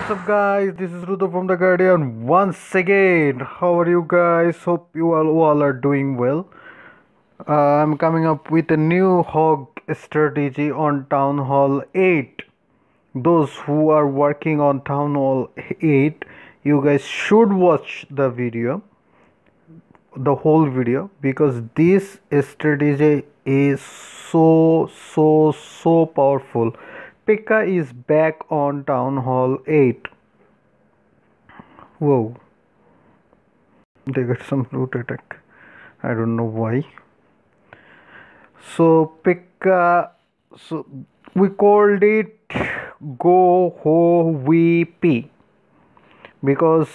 What's up, guys? This is Ruto from the Guardian once again. How are you guys? Hope you all are doing well. I'm coming up with a new hog strategy on Town Hall 8. Those who are working on Town Hall 8, you guys should watch the video, the whole video, because this strategy is so powerful. Pekka is back on Town Hall 8. Whoa, they got some root attack. I don't know why. So Pekka, so we called it Go Ho VP because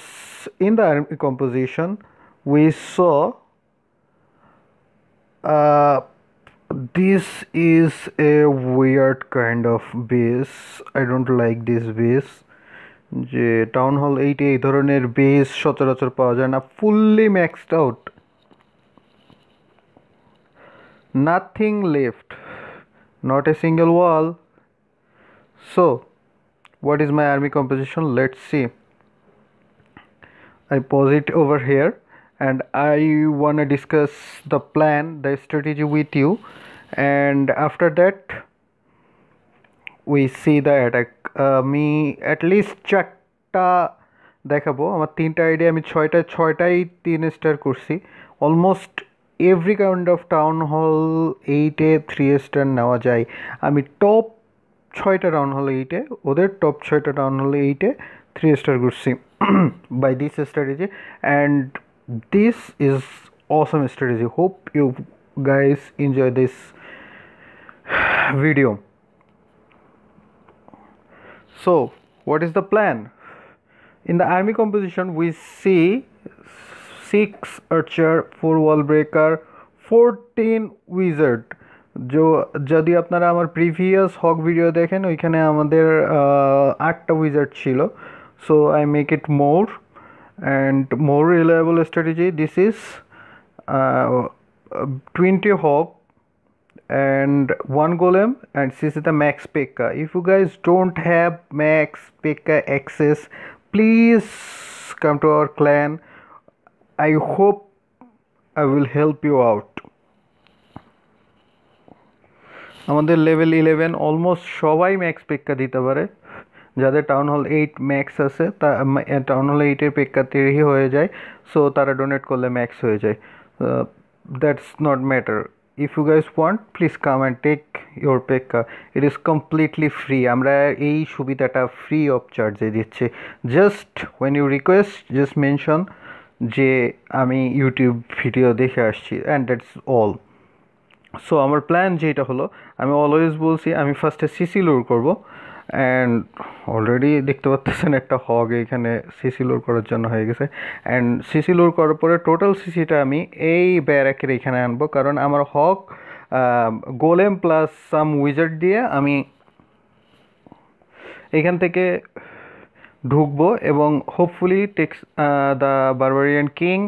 in the army composition we saw this is a weird kind of base. I don't like this base. যে town hall 8 এই ধরনের base সচরাচর পাওয়া যায় না, fully maxed out, nothing left, not a single wall. So what is my army composition? Let's see. I pause it over here and I want to discuss the plan, the strategy with you, and after that we see the attack. আমি at least চারটা দেখাবো। আমার তিনটা idea, আমি ছয়টাই 3 star করছি। Almost every kind of town hall 8-এ 3 star নেওয়া যায়। আমি টপ 6টা টাউন হল 8-এ, ওদের টপ 6টা টাউন হল 8-এ 3 স্টার করছি by this strategy, and this is awesome strategy. Hope you guys enjoy this video. So what is the plan? In the army composition we see 6 archer, 4 wall breaker, 14 wizard. যদি আপনারা আমার previous হক video দেখেন, ওইখানে আমাদের 8টা wizard ছিল। So I make it more and more reliable strategy. This is 20 hog and 1 golem, and this is the max Pekka. If you guys don't have max Pekka access, please come to our clan. I hope I will help you out. আমাদের level 11 almost সবাই max Pekka দিতে পারে। যাদের town hall 8 max আছে, তা town hall 8-এর Pekka 3 হয়ে যায়, so তারা ডোনেট করলে ম্যাক্স হয়ে যায়। That's not matter. If you guys want, please come and take your pekka. It is completely free. আমরা এই সুবিধাটা ফ্রি অফ চার্জে দিচ্ছি। Just when you request, just mention যে আমি ইউটিউব ভিডিও দেখে আসছি, অ্যান্ড দ্যাটস অল। সো আমার প্ল্যান যেটা হলো, আমি অলওয়েজ বলছি আমি ফার্স্টে সিসি লোর করবো, অ্যান্ড অলরেডি দেখতে পাচ্ছেন একটা হগ এখানে সিসি লোর করার জন্য হয়ে গেছে। অ্যান্ড সিসি লোর করার পরে টোটাল সিসিটা আমি এই ব্যারাকের এখানে আনবো, কারণ আমার hog golem plus some wizard দিয়ে আমি এখান থেকে ঢুকবো এবং hopefully text the barbarian king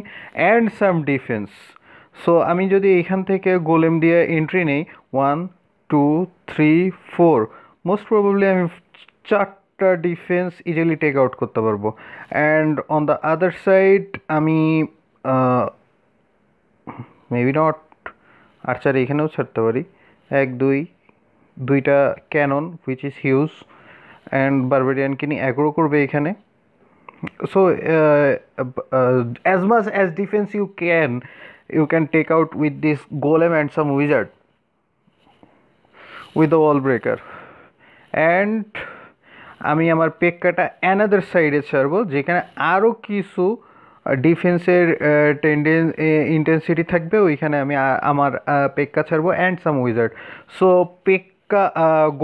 and some defence. So আমি যদি এখান থেকে গোলেম দিয়ে এন্ট্রি নেই 1 2 3 4, মোস্ট প্রবাবলি আমি 4টা ডিফেন্স ইজিলি টেক আউট করতে পারবো। And on the other side আমি মেবি নট আর্চার এখানেও ছাড়তে পারি। 2টা cannon which is huge, and barbarian কিনি অ্যাগ্রো করবে এখানে। So as much as defense you can take out with this golem and some wizard with the wall breaker. And আমি আমার পেক্কাটা অ্যানাদার সাইডে ছাড়বো, যেখানে আরও কিছু ডিফেন্সের ইন্টেন্সিটি থাকবে। ওইখানে আমি আমার পেক্কা ছাড়বো and some wizard. So Pekka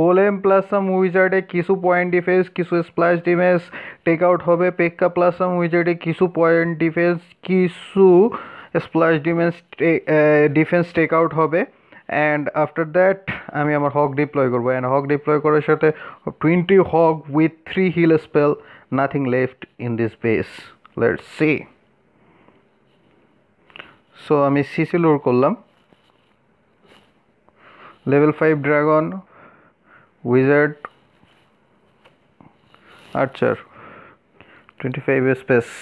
golem plus some উইজার্ডে কিছু পয়েন্ট ডিফেন্স, কিছু স্প্ল্যাশ ডিফেন্স টেক আউট হবে। পেক্কা প্লাস সাম উইজার্ডে কিছু পয়েন্ট ডিফেন্স, কিছু স্প্ল্যাশ ডিফেন্স টেক আউট হবে। অ্যান্ড আফটার দ্যাট আমি আমার হক ডিপ্লয় করবো, অ্যান্ড হক ডিপ্লয় করার সাথে 20 hog with 3 heal spell, nothing left in this base. Let's see. So আমি সিসি লোর করলাম, level 5 dragon, wizard, archer. 25 space.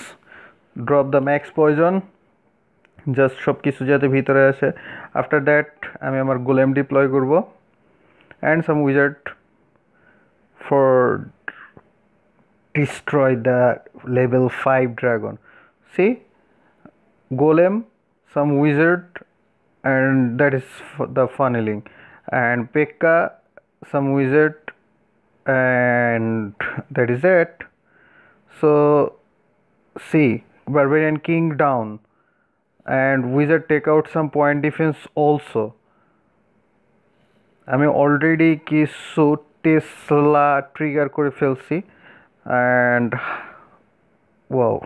Drop the max poison. Just সব কিছু যাতে ভিতরে আসে. After that আমি আমার golem deploy করব and some wizard for destroy the level 5 dragon. See, golem, some wizard, and that is the funneling, and Pekka, some wizard, and that is it. So see, barbarian king down, and wizard take out some point defense also. আমি already কিছু Tesla trigger করে ফেলছি and wow,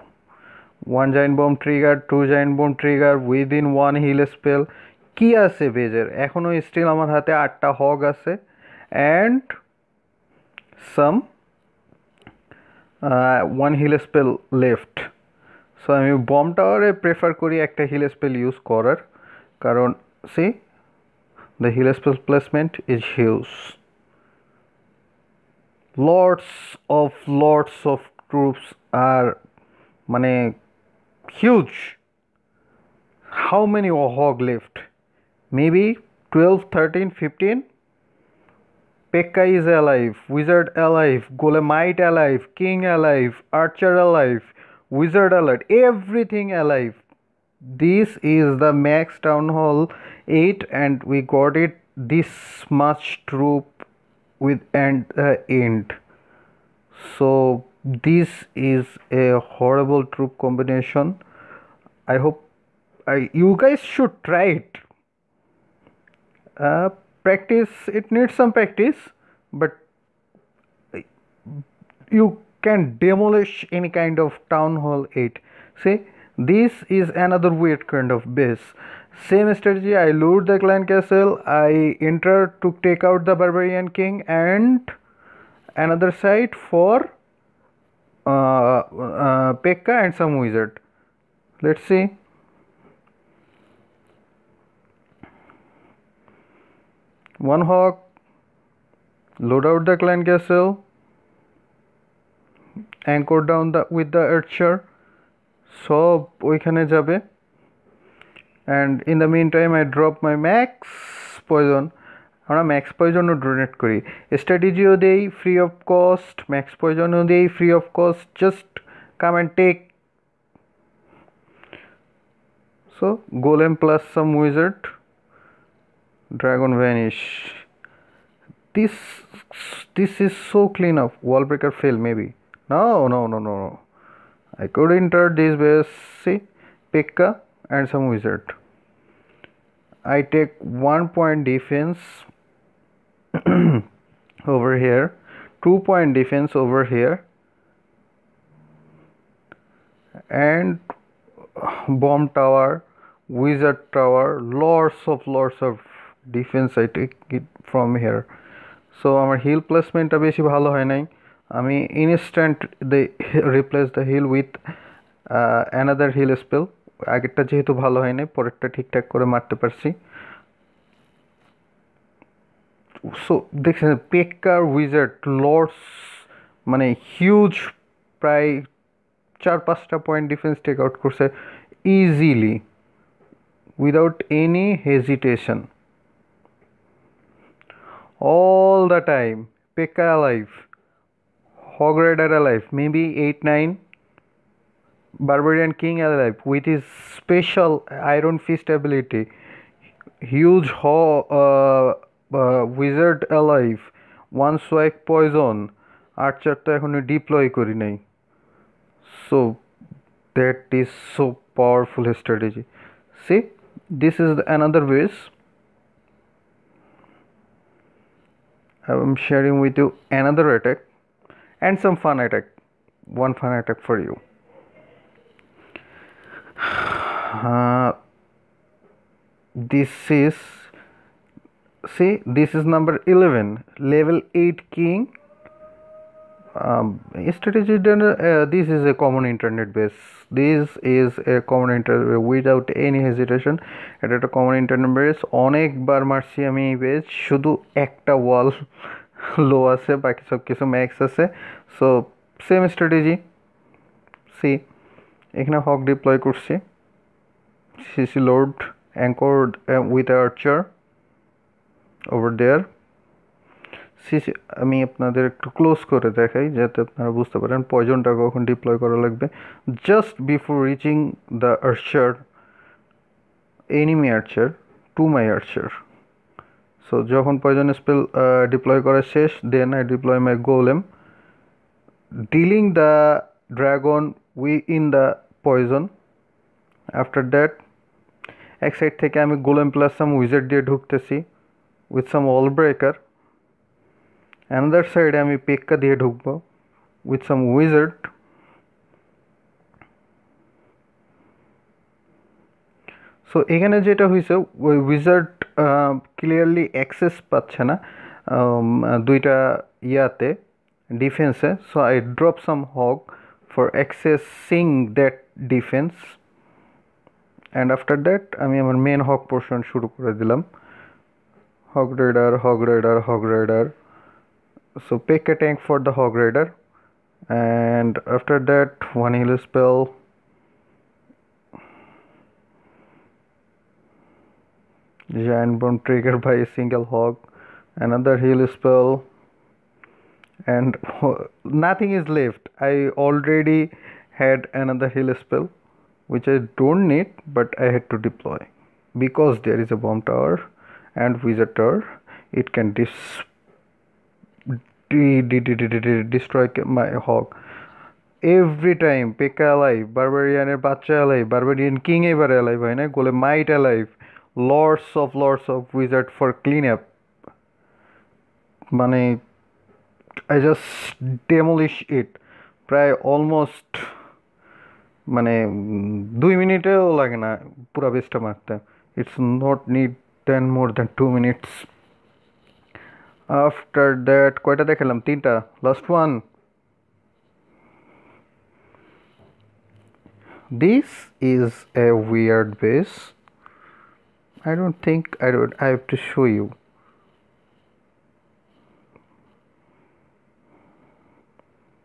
1 giant bomb trigger, 2 giant bomb trigger within 1 heal spell. কি আছে বেজের এখনো still আমার হাতে 8টা হগ আছে and some 1 heal spell left. So আমি বম টাওয়ারে প্রেফার করি একটা হিল স্পেল ইউজ করার কারণ C the heal spell placement is huge. Lots of troops are মানে huge. How many hog left? Maybe 12, 13, 15. Pekka is alive, wizard alive, golemite alive, king alive, archer alive, wizard alive, everything alive. This is the max town hall 8 and we got it this much troop with end. So this is a horrible troop combination. I hope you guys should try it. Practice, it needs some practice, but you can demolish any kind of town hall 8. See, this is another weird kind of base. Same strategy, I loot the clan castle, I enter to take out the barbarian king and another side for Pekka and some wizard. Let's see. One hawk, load out the clan castle, anchor down with the archer. সব ওইখানে যাবে and in the meantime I drop my max poison. আমরা max পয়জনও donate করি, স্ট্র্যাটেজিও দেই free of cost, max পয়জনও দেই free of cost, just come and take. So golem plus some wizard, dragon vanish. This is so clean up. Wall breaker fail maybe. No. I could enter this base. See, Pekka and some wizard. I take 1 point defense over here, 2 point defense over here, and bomb tower, wizard tower, lots of defense I take it from here. So আমার heal প্লেসমেন্টটা বেশি ভালো হয় নাই, আমি instant replace the heal with another heal spell. আগেরটা যেহেতু ভালো হয় নাই, পরেরটা ঠিকঠাক করে মারতে পারছি. সো দেখছেন পেক্কার উইজার্ড লর্ডস মানে হিউজ, প্রায় 4-5টা পয়েন্ট ডিফেন্স টেক আউট করছে easily without any hesitation. All the time Pekka alive, Hog Rider alive, maybe 8-9, Barbarian King alive with his special Iron Fist ability, huge wizard alive, 1 swag poison, archer তো এখনো deploy করি নাই. So that is so powerful strategy. See, this is another base. I am sharing with you another attack and some fun attack. One fun attack for you. This is, see, this is number 11, level 8 king. Strategy. This is a common internet base. This is a common internet without any hesitation. এটা একটা common internet base. অনেকবার মারছি আমি এই base, শুধু একটা ওয়াল লো আছে, বাকি সব কিছু ম্যাক্স আছে. সো সেম স্ট্র্যাটেজি, সি এখানে হক ডিপ্লয় করছি, CC load anchored with archer over there. CC আমি আপনাদের একটু ক্লোজ করে দেখাই যাতে আপনারা বুঝতে পারেন পয়জনটা কখন ডিপ্লয় করা লাগবে। Just before reaching the archer, enemy archer to my archer. So যখন পয়জন স্পেল ডিপ্লয় করা শেষ, then I deploy my golem, dealing the dragon in the poison. After that এক সাইড থেকে আমি গোলেম প্লাস সাম উইজার্ড দিয়ে ঢুকতেছি with some wall breaker. Another সাইডে আমি পেক্কা দিয়ে ঢুকবো উইথ সাম উইজার্ড। সো এখানে যেটা হয়েছে ওই উইজার্ড ক্লিয়ারলি অ্যাক্সেস পাচ্ছে না দুইটা ইয়াতে ডিফেন্সে। So I drop some hog for accessing that defence and after that আমি আমার মেন হগ পোর্শন শুরু করে দিলাম। Hog rider, hog rider, hog rider. So pick a tank for the hog rider, and after that one heal spell, giant bomb triggered by a single hog, another heal spell, and nothing is left. I already had another heal spell which I don't need, but I had to deploy because there is a bomb tower and wizard tower. It can destroy my hog every time. Pekka alive, barbarian এর বাচ্চা alive, barbarian king এবার alive হয় না, গোলে might alive, lots of wizard for clean up. মানে I just demolish it প্রায় almost মানে 2 মিনিটেও লাগে না পুরো বেসটা মারতে। It's not need then more than 2 minutes. After that কয়টা দেখালাম? 3টা, last one. This is a weird base. I don't think I have to show you.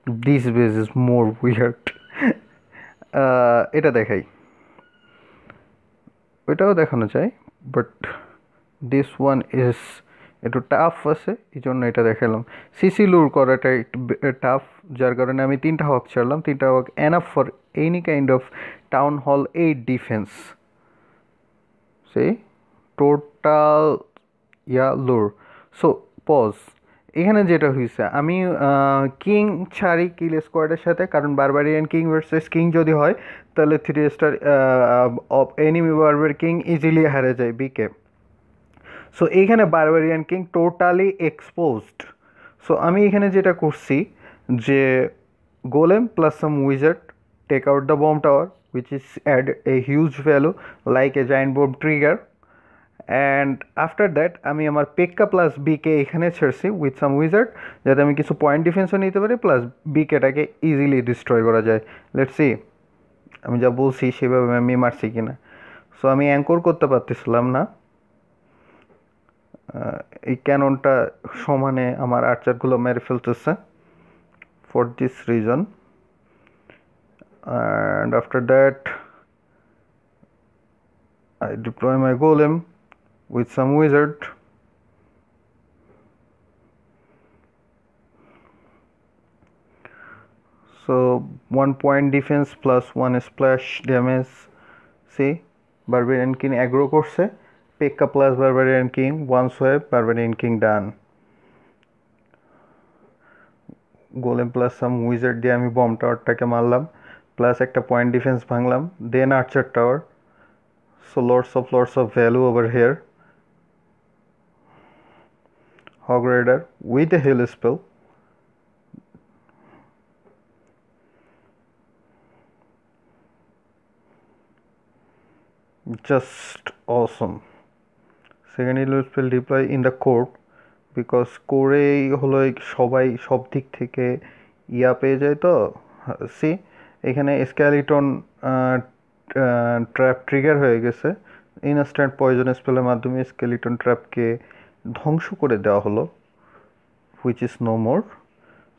This base is more weird. এটা দেখাই, ওইটাও দেখানো যায়, বাট দিস ওয়ান ইজ একটু tough আছে, এই জন্য এটা দেখালাম। সিসি লুর করাটা একটু টাফ, যার কারণে আমি 3টা হক ছাড়লাম। 3টা hog enough for any kind of town hall 8 defence. সেই টোটাল লুর। So pause. এখানে যেটা হয়েছে, আমি কিং ছাড়ি কিল স্কোয়াডের সাথে, কারণ বারবারিয়ান কিং ভার্সেস কিং যদি হয় তাহলে 3 star of enemy barbarian king easily হারে যায় বিকে। সো এইখানে barbarian king totally exposed. So আমি এখানে যেটা করছি যে golem plus some wizard take out the bomb tower which is add a huge value like a giant bomb trigger, and after that আমি আমার পেক্কা প্লাস বিকে এখানে ছেড়ছি with some wizard, যাতে আমি কিছু পয়েন্ট ডিফেন্সও নিতে পারি প্লাস বিকেটাকে ইজিলি ডিস্ট্রয় করা যায়। লেটস সি আমি যা বলছি সেভাবে আমি মারছি কিনা। সো আমি অ্যাঙ্কর করতে পারতেছিলাম না, এই ক্যাননটা সমানে আমার আর্চারগুলো মেরে ফেলতেছে for this reason. And after that I deploy my golem with some wizard. So 1 point defense plus 1 splash damage. See, barbarian king aggro করছে, Pekka plus barbarian king, 1 swipe, barbarian king done. Golem plus some wizard দিয়ে আমি bomb টাওয়ারটাকে মারলাম, plus একটা point defence ভাঙলাম, then archer tower. So lots of value over here. Hog rider with a heal spell, just awesome. Second hill spell deploy in the core, because কোরে হলো সবাই সব দিক থেকে ইয়া পেয়ে যায়। তো সি এখানে স্কেলিটন ট্র্যাপ ট্রিগার হয়ে গেছে, ইনস্ট্যান্ট পয়জন স্পেলের মাধ্যমে স্কেলিটন ট্র্যাপকে ধ্বংস করে দেওয়া হলো, which is no more.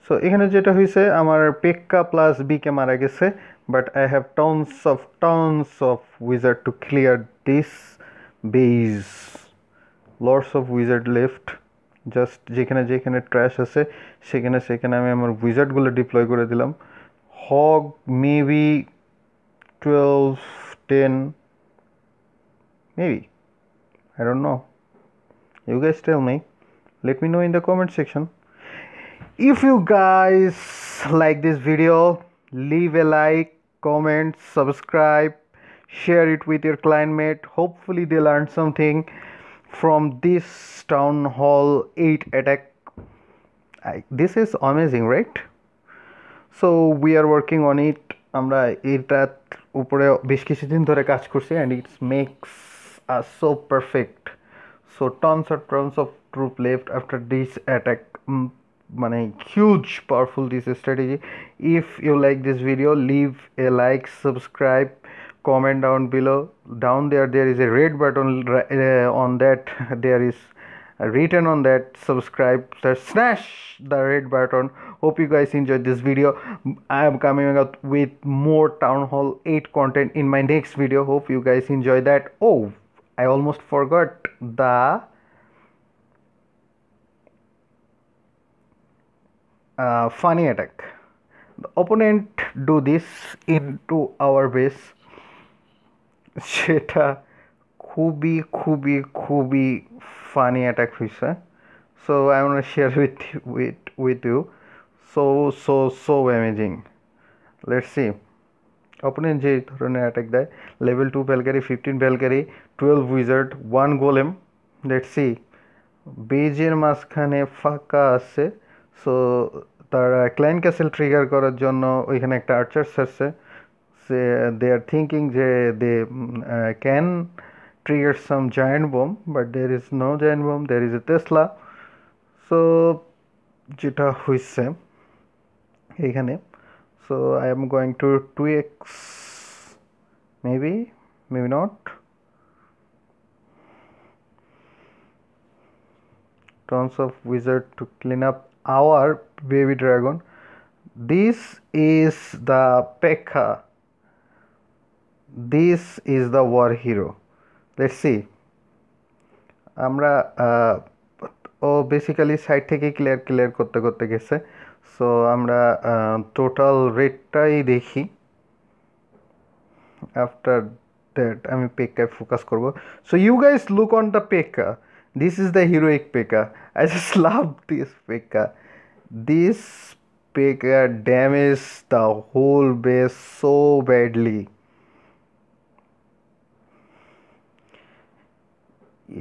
So এখানে যেটা হয়েছে, আমার পেক্কা প্লাস বিকে মারা গেছে, but I have tons of wizard to clear this base. Lots of wizard left. Just যেখানে যেখানে ট্র্যাশ আছে সেখানে সেখানে আমি আমার উইজার্ডগুলো ডিপ্লয় করে দিলাম। Hog maybe 12, 10, maybe. I don't know. You guys tell me. Let me know in the comment section. If you guys like this video, leave a like, comment, subscribe, share it with your client mate. Hopefully they learned something from this Town Hall 8 attack. This is amazing, right? So we are working on it. আমরা এটার উপরে বেশ কিছুদিন ধরে কাজ করছি and it makes us so perfect. So tons of troop left after this attack. মানে huge powerful this strategy. If you like this video, leave a like, subscribe, comment down below. Down there is a red button on that there is written on that subscribe, smash the red button. Hope you guys enjoyed this video. I am coming up with more Town Hall 8 content in my next video. Hope you guys enjoy that. Oh, I almost forgot the funny attack. The opponent do this into our base. সেটা খুবই funny attack হয়েছে. So I want to share with you. So amazing. Let's see. Opponent যে ধরনের attack দেয়, level 2 Valkyrie, 15 Valkyrie, 12 wizard, 1 golem. Let's see. বেজের মাঝখানে ফাঁকা আছে, সো তারা ক্লায়েন্ট ক্যাসেল ট্রিগার করার জন্য ওইখানে একটা আর্চার ছাড়ছে। They are thinking যে they can trigger some giant bomb, but there is no giant bomb, there is a Tesla. So যেটা হয়েছে এইখানে, so I am going to 2x, maybe not. Tons of wizard to clean up our baby dragon. This is the Pekka. This is the war hero. Let's see. আমরা ও basically side থেকে clear করতে গেছে। So আমরা total রেটটাই দেখি। After that আমি পেক্কায় focus করব। So you guys look on the pekka. This is the heroic Pekka. I just love this Pekka. This Pekka damaged the whole base so badly.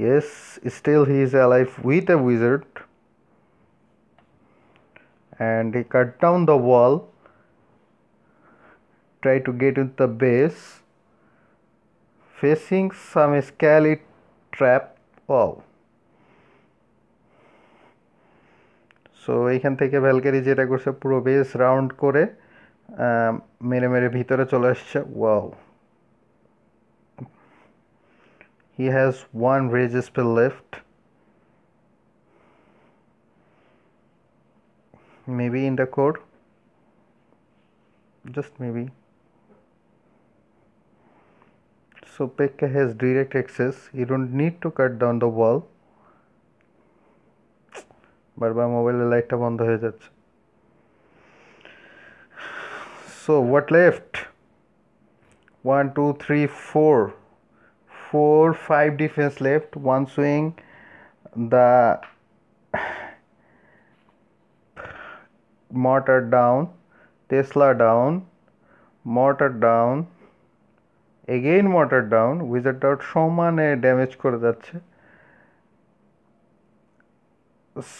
Yes, still he is alive with a wizard. And he cut down the wall. Try to get into the base. Facing some scaly trap. Wow. So এইখান থেকে Valkyrie যেটা করছে পুরো base round করে মেরে ভিতরে চলে আসছে। Wow, he has one rage spell left, maybe in the code, just maybe. So Pekka has direct access, you don't need to cut down the wall. বারবার মোবাইলের লাইটটা বন্ধ হয়ে যাচ্ছে। So what left? 1 2 3 4 5 defense left, 1 swing, the mortar down, Tesla down, mortar down, again mortar down, wizard dot সমানে damage করে যাচ্ছে।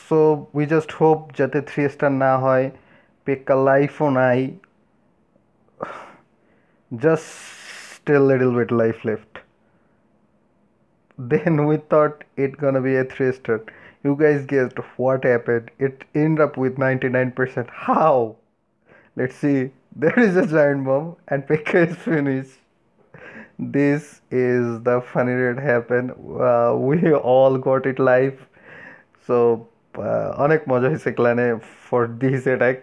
So we just hope যাতে 3 স্টার না হয়। পেক্কা লাইফও নাই, just still little bit life left. Then we thought it gonna be a 3 star. You guys guessed what happened. It ended up with 99%. How? Let's see. There is a giant bomb and Pekka is finished. This is the funny that happened. We all got it live. So অনেক মজা হয়েছে ক্লানে for this attack.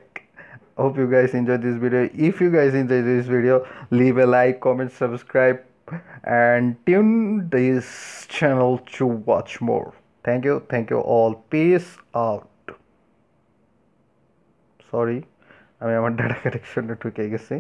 hope you guys enjoyed this video. If you guys enjoyed this video, leave a like, comment, subscribe, and tune this channel to watch more. Thank you all. Peace out. Sorry, আমি আমার data কানেকশনটা ঢুকে গেছি।